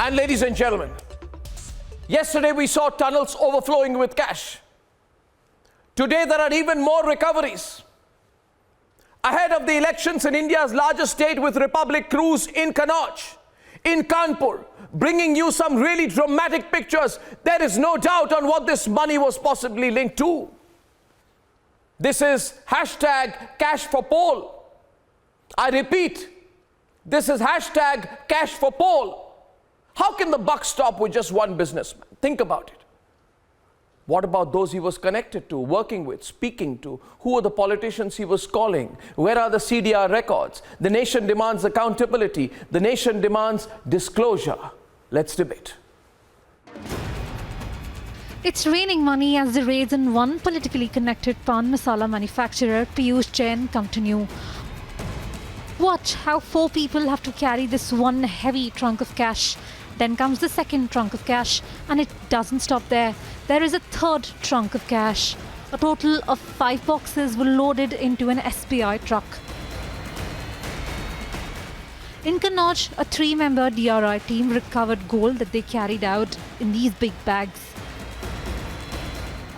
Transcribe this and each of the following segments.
And ladies and gentlemen, yesterday we saw tunnels overflowing with cash. Today there are even more recoveries. Ahead of the elections in India's largest state with Republic Cruise in Kannauj, in Kanpur, bringing you some really dramatic pictures. There is no doubt on what this money was possibly linked to. This is hashtag cash for poll. I repeat, this is hashtag cash for poll. How can the buck stop with just one businessman? Think about it. What about those he was connected to, working with, speaking to? Who are the politicians he was calling? Where are the CDR records? The nation demands accountability. The nation demands disclosure. Let's debate. It's raining money as the raids on one politically connected pan masala manufacturer, Piyush Jain, continue. Watch how 4 people have to carry this one heavy trunk of cash. Then comes the second trunk of cash, and it doesn't stop there. There is a third trunk of cash. A total of 5 boxes were loaded into an SBI truck. In Kannauj, a 3-member DRI team recovered gold that they carried out in these big bags.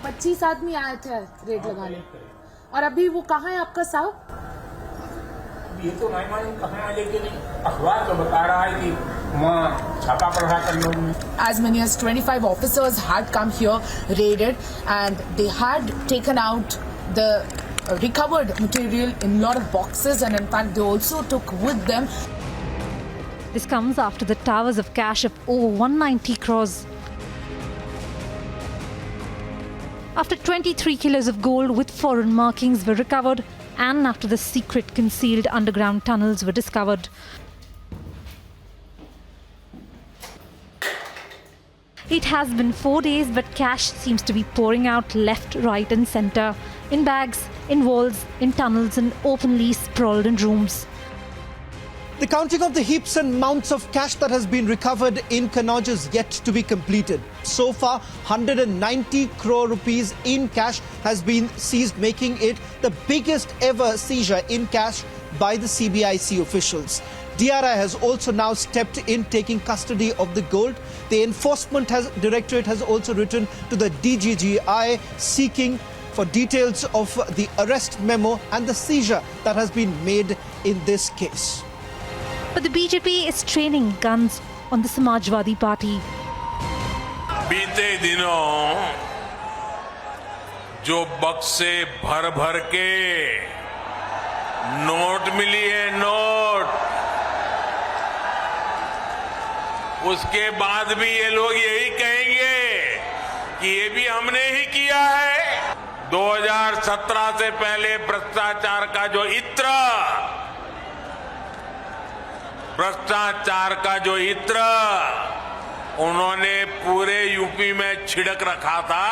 25 आदमी आए थे red लगाने और अभी वो कहाँ है आपका साहब? ये तो नहीं मालूम कहाँ है, लेकिन अखबार तो बता रहा है कि वहाँ छापा पड़ा करने में. As many as 25 officers had come here, raided, and they had taken out the recovered material in a lot of boxes, and in fact they also took with them. This comes after the towers of cash of over 190 crores. After 23 kilos of gold with foreign markings were recovered, and after the secret concealed underground tunnels were discovered. It has been 4 days, but cash seems to be pouring out left, right and centre, in bags, in walls, in tunnels and openly sprawled in rooms. The counting of the heaps and mounts of cash that has been recovered in Kannauj is yet to be completed. So far, 190 crore rupees in cash has been seized, making it the biggest ever seizure in cash by the CBIC officials. DRI has also now stepped in, taking custody of the gold. The Enforcement Directorate has also written to the DGGI seeking for details of the arrest memo and the seizure that has been made in this case. But the BJP is training guns on the Samajwadi Party. बीते दिनों जो बक्से भर भर के note मिली है, note, उसके बाद भी ये लोग यही कहेंगे कि ये भी हमने ही किया है. 2017 से पहले भ्रष्टाचार का जो इत्र उन्होंने पूरे यूपी में छिड़क रखा था,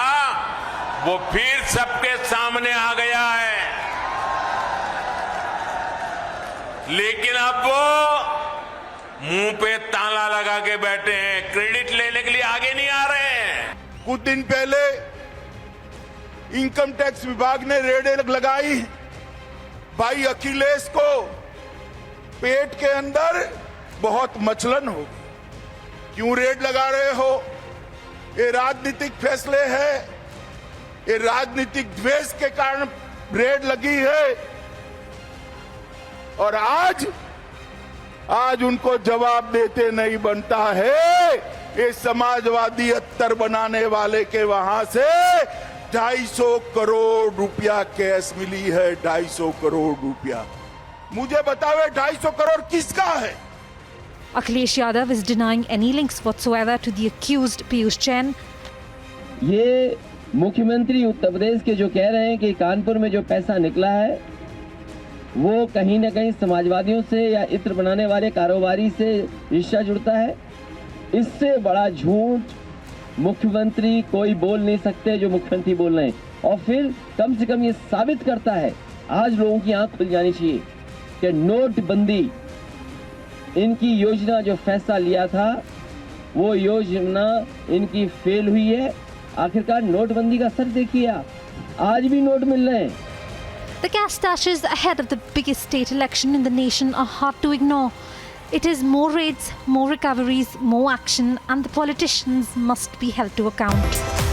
वो फिर सबके सामने आ गया है. लेकिन अब वो मुंह पे ताला लगा के बैठे हैं, क्रेडिट लेने के लिए आगे नहीं आ रहे हैं. कुछ दिन पहले इनकम टैक्स विभाग ने रेड लगाई. भाई अखिलेश को पेट के अंदर बहुत मचलन हो. क्यों रेड लगा रहे हो? ये राजनीतिक फैसले हैं, ये राजनीतिक द्वेष के कारण रेड लगी है. और आज उनको जवाब देते नहीं बनता है. ये समाजवादी अत्तर बनाने वाले के वहां से 250 करोड़ रुपया कैश मिली है. 250 करोड़ रुपया. मुझे बताओ 250 करोड़ किसका है? Akhilesh Yadav is denying any links whatsoever to the accused Piyush Jain. ये मुख्यमंत्री उत्तर प्रदेश के जो कह रहे हैं कि कानपुर में जो पैसा निकला है वो कहीं न कहीं समाजवादियों से या इत्र बनाने वाले कारोबारी से रिश्ता जुड़ता है, इससे बड़ा झूठ मुख्यमंत्री कोई बोल नहीं सकते जो मुख्यमंत्री बोल रहे हैं. और फिर कम से कम ये साबित करता है, आज लोगों की आंख खुल जानी चाहिए कि नोटबंदी, इनकी योजना जो फैसला लिया था वो योजना इनकी फेल हुई है. आखिरकार नोटबंदी का असर देखिए आप, आज भी नोट मिल रहे हैं. The cash stashes ahead of the biggest state election in the nation are hard to ignore. It is more raids, more recoveries, more action, and the politicians must be held to account.